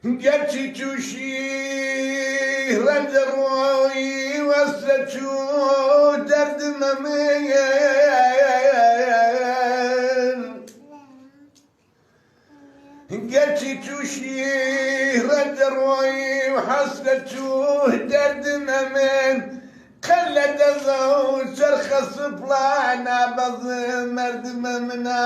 گرچی تووشی ڕەنجەڕۆی وەسرە چوو دەردمە من گەرچی تووشی ڕەنجەڕۆی و حەسرە چوو دەردمە من قەل لە دەزە و چەرخە سوپڵانە بەزم مەردمە منە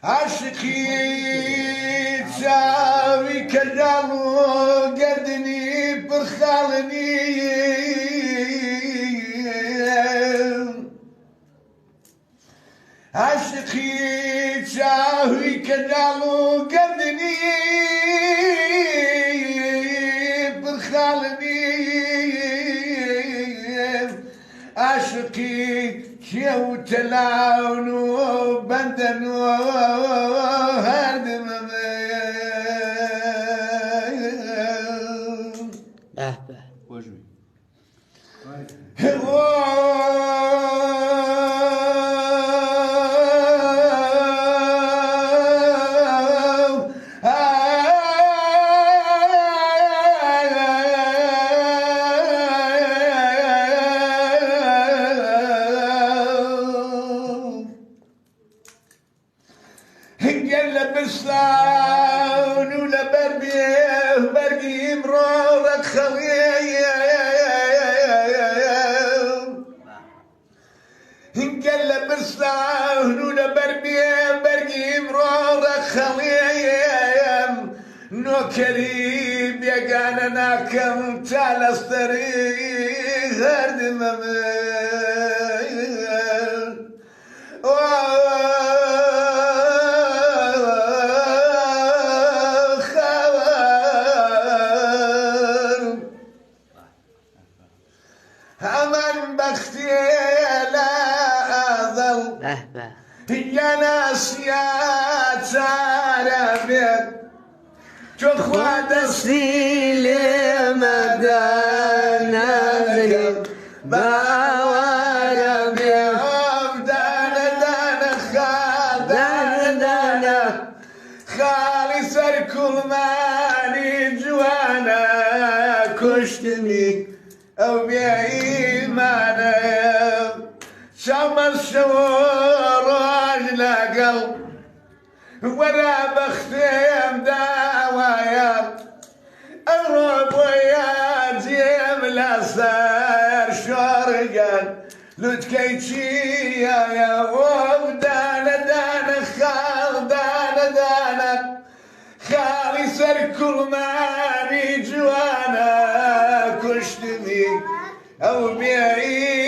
عاشقی چاوی کەژاڵ و گەردنی پڕخاڵنی عاشقی چاوی کەژاڵ و گەردنی پڕخاڵنی عاشقی کێو و تەلاون و بەندەن و هەردمە گەل لە بستان و لە بەر بەرگی ئیمڕۆ ڕەتخەڵێ گەل لە بستان و لە بەر بەرگی ئیمڕۆ ڕەتخەڵێم نۆکەری بێگانە ناکەم تا لەستەری هەردمە هەمان بەختێ لە ئازەڵ یا ناسیا چارە بێت چۆ خوا دەستی لێمەدا نازرێت باوارە بێ دانە دانە دانە دانە خاڵی سەر کوڵمانی جوانە کوشتنی ئەو بێئیمانە شەمەشەوە ڕۆژ لەگەڵ وەرا بەختێم داوایە ئەڕۆ بۆیە جێم لەسەر شۆڕگەن لوتکەی چیایە وەو دانە دانە خاڵ دانە دانە خاڵی سەر کوڵمانی جوانە کوشتنی ئەو بێئی